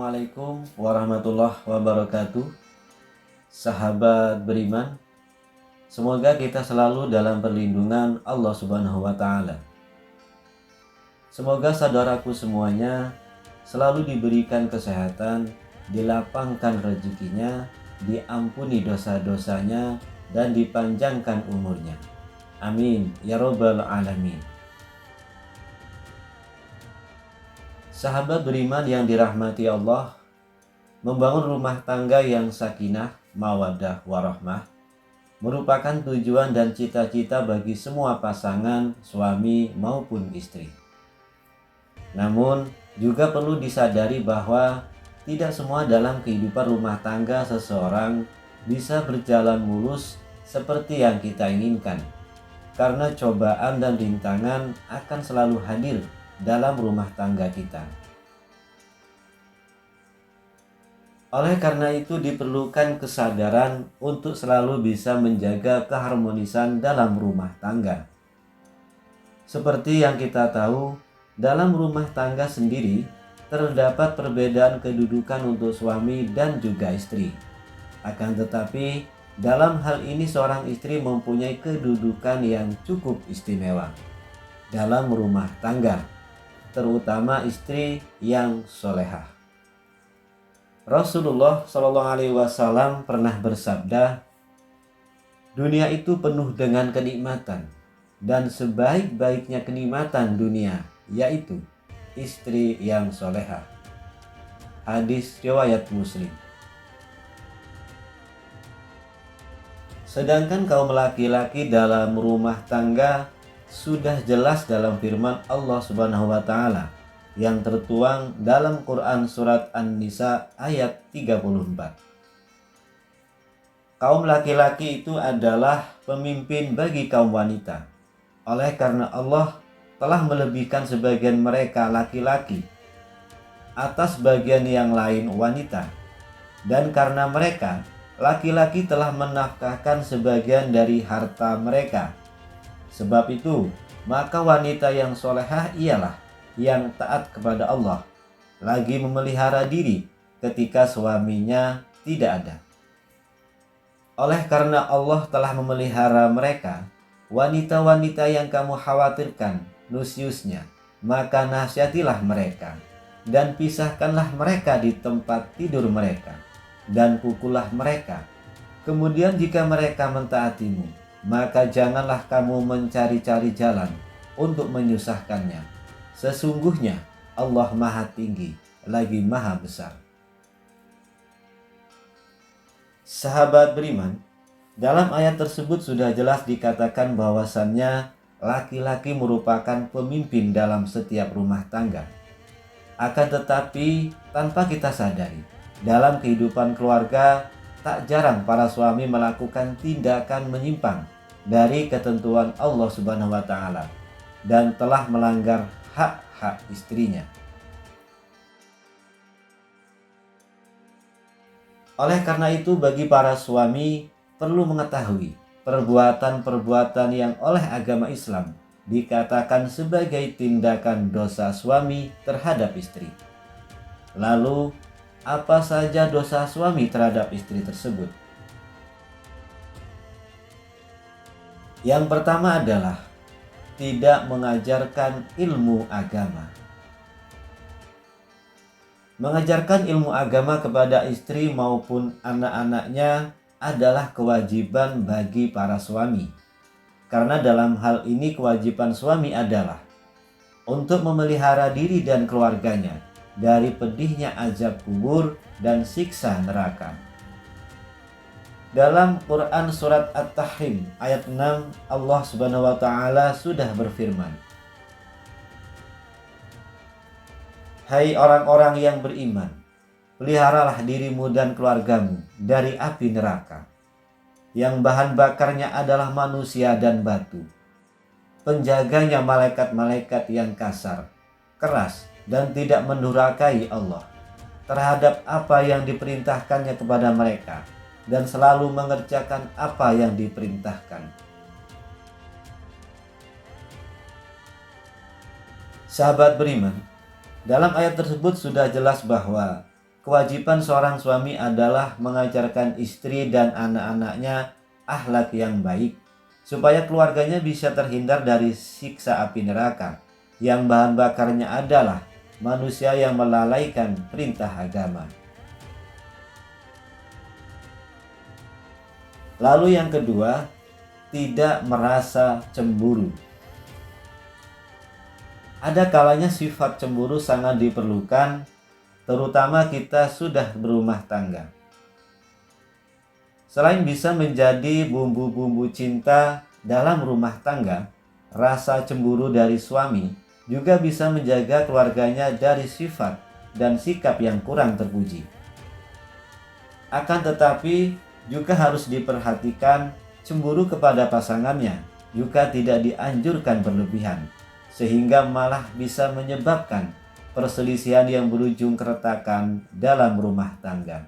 Assalamualaikum warahmatullahi wabarakatuh. Sahabat beriman, semoga kita selalu dalam perlindungan Allah Subhanahu wa Ta'ala. Semoga saudaraku semuanya selalu diberikan kesehatan, dilapangkan rezekinya, diampuni dosa-dosanya, dan dipanjangkan umurnya. Amin ya Rabbal Alamin. Sahabat beriman yang dirahmati Allah, membangun rumah tangga yang sakinah, mawaddah, warahmah merupakan tujuan dan cita-cita bagi semua pasangan, suami maupun istri. Namun, juga perlu disadari bahwa tidak semua dalam kehidupan rumah tangga seseorang bisa berjalan mulus seperti yang kita inginkan, karena cobaan dan rintangan akan selalu hadir dalam rumah tangga kita. Oleh karena itu diperlukan kesadaran untuk selalu bisa menjaga keharmonisan dalam rumah tangga. Seperti yang kita tahu, dalam rumah tangga sendiri terdapat perbedaan kedudukan untuk suami dan juga istri. Akan tetapi, dalam hal ini seorang istri mempunyai kedudukan yang cukup istimewa dalam rumah tangga, terutama istri yang solehah. Rasulullah Shallallahu Alaihi Wasallam pernah bersabda, dunia itu penuh dengan kenikmatan, dan sebaik-baiknya kenikmatan dunia yaitu istri yang solehah. Hadis riwayat Muslim. Sedangkan kaum laki-laki dalam rumah tangga sudah jelas dalam firman Allah Subhanahu wa Ta'ala yang tertuang dalam Quran surat An-Nisa ayat 34. Kaum laki-laki itu adalah pemimpin bagi kaum wanita. Oleh karena Allah telah melebihkan sebagian mereka laki-laki atas bagian yang lain wanita. Dan karena mereka, laki-laki telah menafkahkan sebagian dari harta mereka. Sebab itu, maka wanita yang solehah ialah yang taat kepada Allah, lagi memelihara diri ketika suaminya tidak ada. Oleh karena Allah telah memelihara mereka, wanita-wanita yang kamu khawatirkan nusyusnya, maka nasihatilah mereka, dan pisahkanlah mereka di tempat tidur mereka, dan pukullah mereka. Kemudian jika mereka mentaatimu, maka janganlah kamu mencari-cari jalan untuk menyusahkannya. Sesungguhnya Allah Maha Tinggi lagi Maha Besar. Sahabat beriman, dalam ayat tersebut sudah jelas dikatakan bahwasannya laki-laki merupakan pemimpin dalam setiap rumah tangga. Akan tetapi tanpa kita sadari, dalam kehidupan keluarga tak jarang para suami melakukan tindakan menyimpang dari ketentuan Allah Subhanahu wa Ta'ala dan telah melanggar hak-hak istrinya. Oleh karena itu bagi para suami perlu mengetahui perbuatan-perbuatan yang oleh agama Islam dikatakan sebagai tindakan dosa suami terhadap istri. Lalu, apa saja dosa suami terhadap istri tersebut? Yang pertama adalah tidak mengajarkan ilmu agama. Mengajarkan ilmu agama kepada istri maupun anak-anaknya adalah kewajiban bagi para suami. Karena dalam hal ini kewajiban suami adalah untuk memelihara diri dan keluarganya dari pedihnya azab kubur dan siksa neraka. Dalam Quran surat At-Tahrim ayat 6, Allah Subhanahu wa Ta'ala sudah berfirman, hai orang-orang yang beriman, peliharalah dirimu dan keluargamu dari api neraka, yang bahan bakarnya adalah manusia dan batu. Penjaganya malaikat-malaikat yang kasar, keras, dan tidak mendurhakai Allah terhadap apa yang diperintahkannya kepada mereka, dan selalu mengerjakan apa yang diperintahkan. Sahabat beriman, dalam ayat tersebut sudah jelas bahwa kewajiban seorang suami adalah mengajarkan istri dan anak-anaknya akhlak yang baik, supaya keluarganya bisa terhindar dari siksa api neraka, yang bahan bakarnya adalah manusia yang melalaikan perintah agama. Lalu yang kedua, tidak merasa cemburu. Ada kalanya sifat cemburu sangat diperlukan, terutama kita sudah berumah tangga. Selain bisa menjadi bumbu-bumbu cinta dalam rumah tangga, rasa cemburu dari suami juga bisa menjaga keluarganya dari sifat dan sikap yang kurang terpuji. Akan tetapi juga harus diperhatikan, cemburu kepada pasangannya juga tidak dianjurkan berlebihan, sehingga malah bisa menyebabkan perselisihan yang berujung keretakan dalam rumah tangga.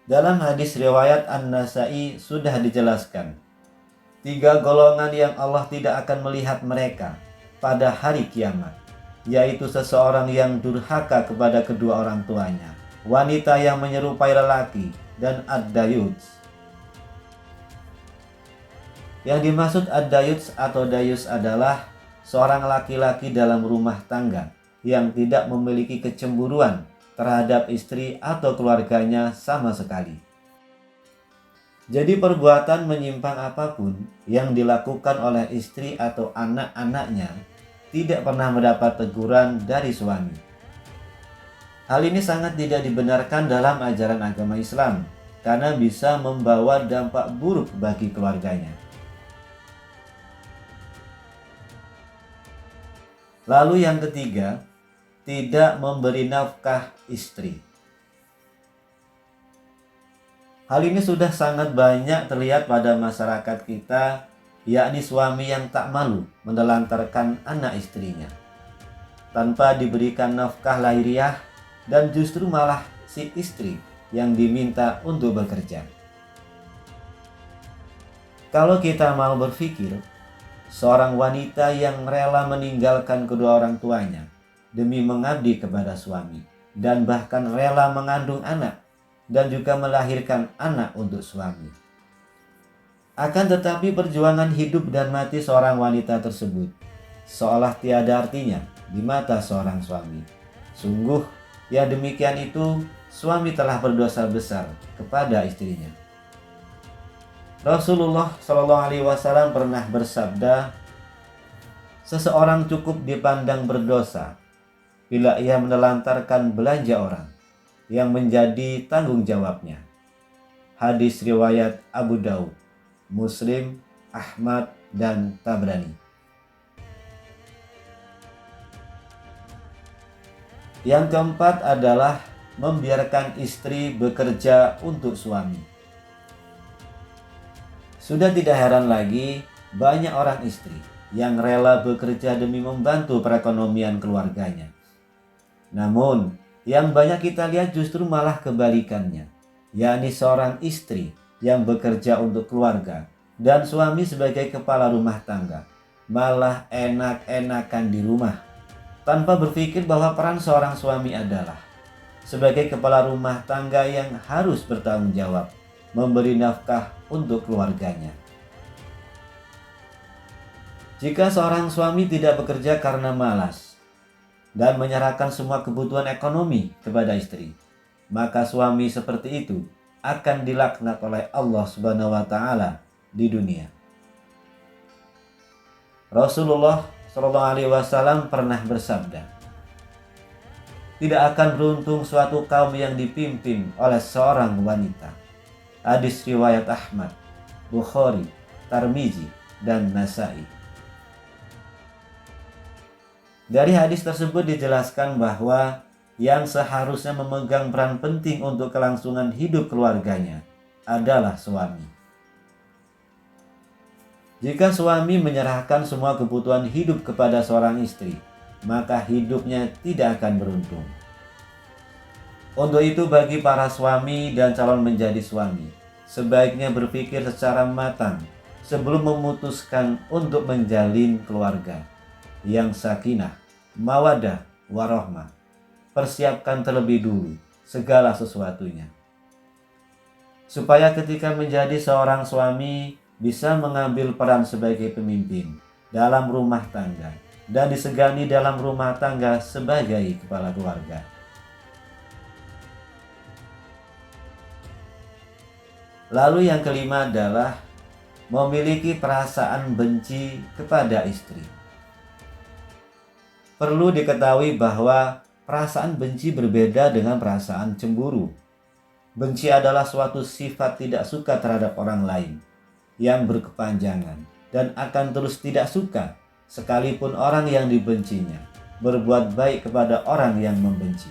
Dalam hadis riwayat An-Nasai sudah dijelaskan, 3 golongan yang Allah tidak akan melihat mereka pada hari kiamat, yaitu seseorang yang durhaka kepada kedua orang tuanya, wanita yang menyerupai lelaki, dan ad-dayuts. Yang dimaksud ad-dayuts atau dayus adalah seorang laki-laki dalam rumah tangga yang tidak memiliki kecemburuan terhadap istri atau keluarganya sama sekali. Jadi perbuatan menyimpang apapun yang dilakukan oleh istri atau anak-anaknya tidak pernah mendapat teguran dari suami. Hal ini sangat tidak dibenarkan dalam ajaran agama Islam karena bisa membawa dampak buruk bagi keluarganya. Lalu yang ketiga, tidak memberi nafkah istri. Hal ini sudah sangat banyak terlihat pada masyarakat kita, yakni suami yang tak malu menelantarkan anak istrinya tanpa diberikan nafkah lahiriah, dan justru malah si istri yang diminta untuk bekerja. Kalau kita mau berpikir, seorang wanita yang rela meninggalkan kedua orang tuanya demi mengabdi kepada suami, dan bahkan rela mengandung anak dan juga melahirkan anak untuk suami. Akan tetapi perjuangan hidup dan mati seorang wanita tersebut seolah tiada artinya di mata seorang suami. Sungguh yang demikian itu suami telah berdosa besar kepada istrinya. Rasulullah SAW pernah bersabda, seseorang cukup dipandang berdosa bila ia menelantarkan belanja orang yang menjadi tanggung jawabnya. Hadis riwayat Abu Daud, Muslim, Ahmad, dan Tabrani. Yang keempat adalah membiarkan istri bekerja untuk suami. Sudah tidak heran lagi banyak orang istri yang rela bekerja demi membantu perekonomian keluarganya. Namun, yang banyak kita lihat justru malah kebalikannya, yakni seorang istri yang bekerja untuk keluarga dan suami sebagai kepala rumah tangga malah enak-enakan di rumah, tanpa berpikir bahwa peran seorang suami adalah sebagai kepala rumah tangga yang harus bertanggung jawab memberi nafkah untuk keluarganya. Jika seorang suami tidak bekerja karena malas dan menyerahkan semua kebutuhan ekonomi kepada istri, maka suami seperti itu akan dilaknat oleh Allah Subhanahu wa taala di dunia. Rasulullah SAW pernah bersabda, tidak akan beruntung suatu kaum yang dipimpin oleh seorang wanita. Hadis riwayat Ahmad, Bukhari, Tirmizi, dan Nasai. Dari hadis tersebut dijelaskan bahwa yang seharusnya memegang peran penting untuk kelangsungan hidup keluarganya adalah suami. Jika suami menyerahkan semua kebutuhan hidup kepada seorang istri, maka hidupnya tidak akan beruntung. Untuk itu bagi para suami dan calon menjadi suami, sebaiknya berpikir secara matang sebelum memutuskan untuk menjalin keluarga yang sakinah, mawadah, warahmah. Persiapkan terlebih dulu segala sesuatunya, supaya ketika menjadi seorang suami bisa mengambil peran sebagai pemimpin dalam rumah tangga dan disegani dalam rumah tangga sebagai kepala keluarga. Lalu yang kelima adalah memiliki perasaan benci kepada istri. Perlu diketahui bahwa perasaan benci berbeda dengan perasaan cemburu. Benci adalah suatu sifat tidak suka terhadap orang lain yang berkepanjangan dan akan terus tidak suka sekalipun orang yang dibencinya berbuat baik kepada orang yang membenci.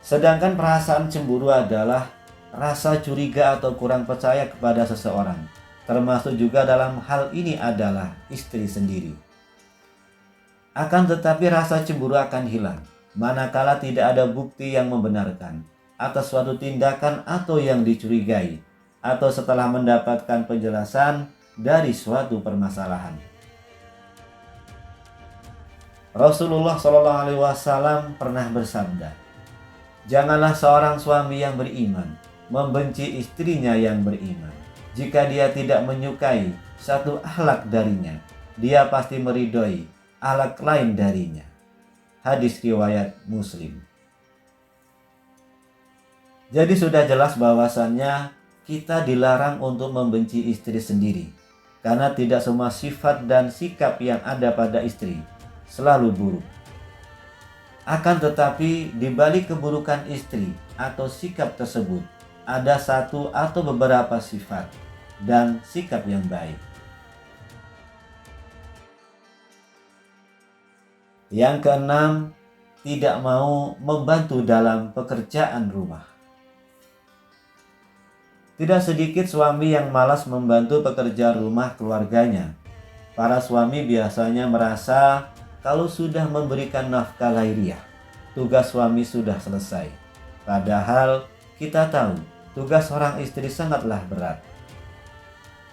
Sedangkan perasaan cemburu adalah rasa curiga atau kurang percaya kepada seseorang, termasuk juga dalam hal ini adalah istri sendiri. Akan tetapi rasa cemburu akan hilang manakala tidak ada bukti yang membenarkan atas suatu tindakan atau yang dicurigai, atau setelah mendapatkan penjelasan dari suatu permasalahan. Rasulullah SAW pernah bersabda, "Janganlah seorang suami yang beriman membenci istrinya yang beriman. Jika dia tidak menyukai satu akhlak darinya, dia pasti meridhoi akhlak lain darinya." Hadis riwayat Muslim. Jadi sudah jelas bahwasannya kita dilarang untuk membenci istri sendiri, karena tidak semua sifat dan sikap yang ada pada istri selalu buruk. Akan tetapi di balik keburukan istri atau sikap tersebut ada satu atau beberapa sifat dan sikap yang baik. Yang keenam, tidak mau membantu dalam pekerjaan rumah. Tidak sedikit suami yang malas membantu pekerjaan rumah keluarganya. Para suami biasanya merasa kalau sudah memberikan nafkah lahiriah, tugas suami sudah selesai. Padahal kita tahu tugas seorang istri sangatlah berat.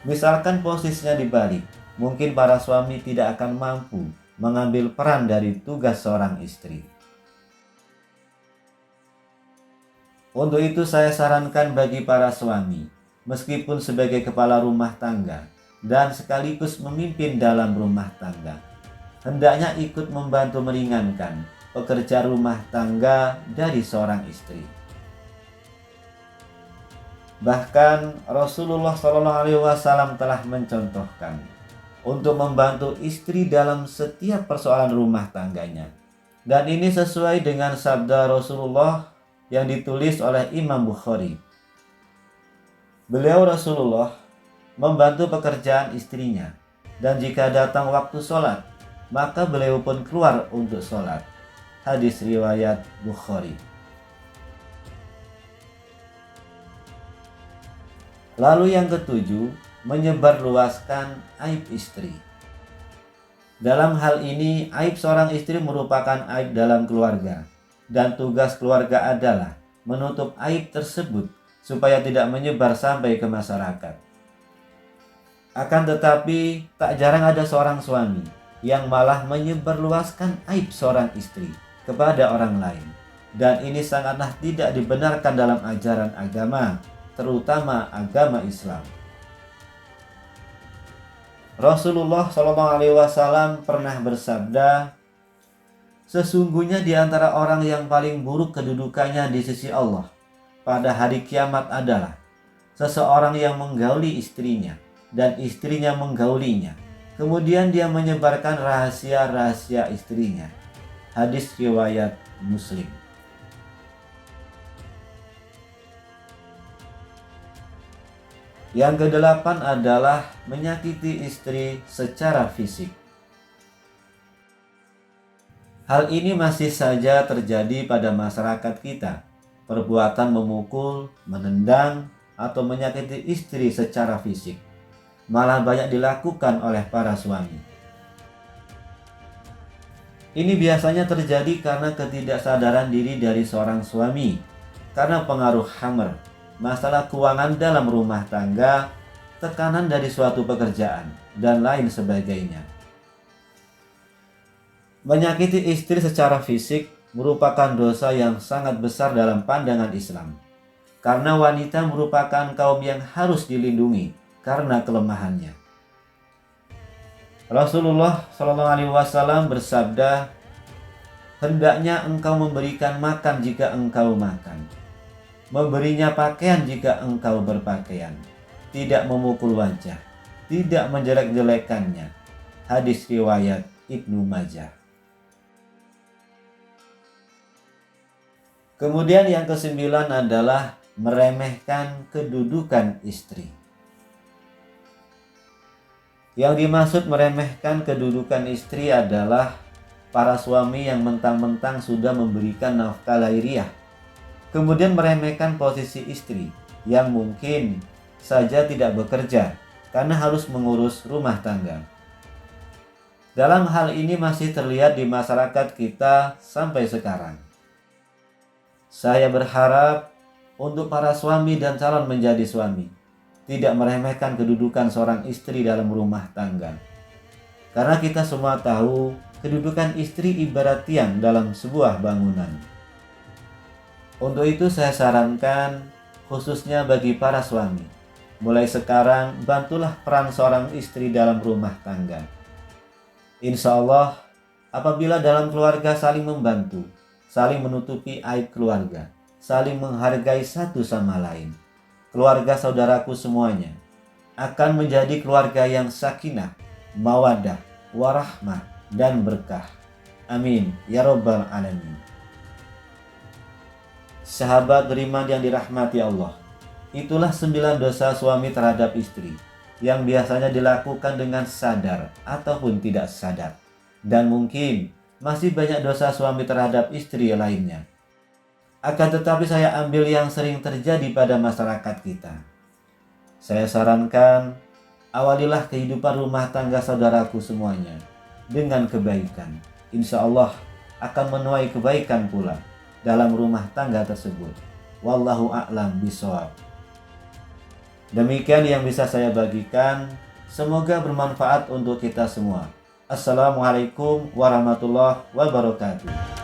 Misalkan posisinya dibalik, mungkin para suami tidak akan mampu mengambil peran dari tugas seorang istri. Untuk itu saya sarankan bagi para suami, meskipun sebagai kepala rumah tangga dan sekaligus memimpin dalam rumah tangga, hendaknya ikut membantu meringankan pekerja rumah tangga dari seorang istri. Bahkan Rasulullah SAW telah mencontohkan untuk membantu istri dalam setiap persoalan rumah tangganya. Dan ini sesuai dengan sabda Rasulullah yang ditulis oleh Imam Bukhari. Beliau Rasulullah membantu pekerjaan istrinya, dan jika datang waktu sholat, maka beliau pun keluar untuk sholat. Hadis riwayat Bukhari. Lalu yang ketujuh, menyebarluaskan aib istri. Dalam hal ini, aib seorang istri merupakan aib dalam keluarga, dan tugas keluarga adalah menutup aib tersebut supaya tidak menyebar sampai ke masyarakat. Akan tetapi, tak jarang ada seorang suami yang malah menyebarluaskan aib seorang istri kepada orang lain, dan ini sangatlah tidak dibenarkan dalam ajaran agama, terutama agama Islam. Rasulullah SAW pernah bersabda, "Sesungguhnya di antara orang yang paling buruk kedudukannya di sisi Allah pada hari kiamat adalah seseorang yang menggauli istrinya dan istrinya menggaulinya, kemudian dia menyebarkan rahasia-rahasia istrinya." Hadis riwayat Muslim. Yang kedelapan adalah menyakiti istri secara fisik. Hal ini masih saja terjadi pada masyarakat kita. Perbuatan memukul, menendang, atau menyakiti istri secara fisik malah banyak dilakukan oleh para suami. Ini biasanya terjadi karena ketidaksadaran diri dari seorang suami, karena pengaruh hammer, masalah keuangan dalam rumah tangga, tekanan dari suatu pekerjaan, dan lain sebagainya. Menyakiti istri secara fisik merupakan dosa yang sangat besar dalam pandangan Islam. Karena wanita merupakan kaum yang harus dilindungi karena kelemahannya. Rasulullah Shallallahu Alaihi Wasallam bersabda, hendaknya engkau memberikan makan jika engkau makan, memberinya pakaian jika engkau berpakaian, tidak memukul wajah, tidak menjelek-jelekannya. Hadis riwayat Ibnu Majah. Kemudian yang kesembilan adalah meremehkan kedudukan istri. Yang dimaksud meremehkan kedudukan istri adalah para suami yang mentang-mentang sudah memberikan nafkah lahiriah, kemudian meremehkan posisi istri yang mungkin saja tidak bekerja karena harus mengurus rumah tangga. Dalam hal ini masih terlihat di masyarakat kita sampai sekarang. Saya berharap untuk para suami dan calon menjadi suami tidak meremehkan kedudukan seorang istri dalam rumah tangga. Karena kita semua tahu kedudukan istri ibarat tiang dalam sebuah bangunan. Untuk itu saya sarankan khususnya bagi para suami, mulai sekarang bantulah peran seorang istri dalam rumah tangga. Insya Allah apabila dalam keluarga saling membantu, saling menutupi aib keluarga, saling menghargai satu sama lain, keluarga saudaraku semuanya akan menjadi keluarga yang sakinah, mawaddah, warahmah, dan berkah. Amin ya rabbal alamin. Sahabat beriman yang dirahmati Allah, itulah 9 dosa suami terhadap istri yang biasanya dilakukan dengan sadar ataupun tidak sadar, dan mungkin masih banyak dosa suami terhadap istri lainnya. Akan tetapi saya ambil yang sering terjadi pada masyarakat kita. Saya sarankan, awalilah kehidupan rumah tangga saudaraku semuanya dengan kebaikan. Insya Allah akan menuai kebaikan pula dalam rumah tangga tersebut. Wallahu a'lam bishawab. Demikian yang bisa saya bagikan. Semoga bermanfaat untuk kita semua. Assalamualaikum warahmatullahi wabarakatuh.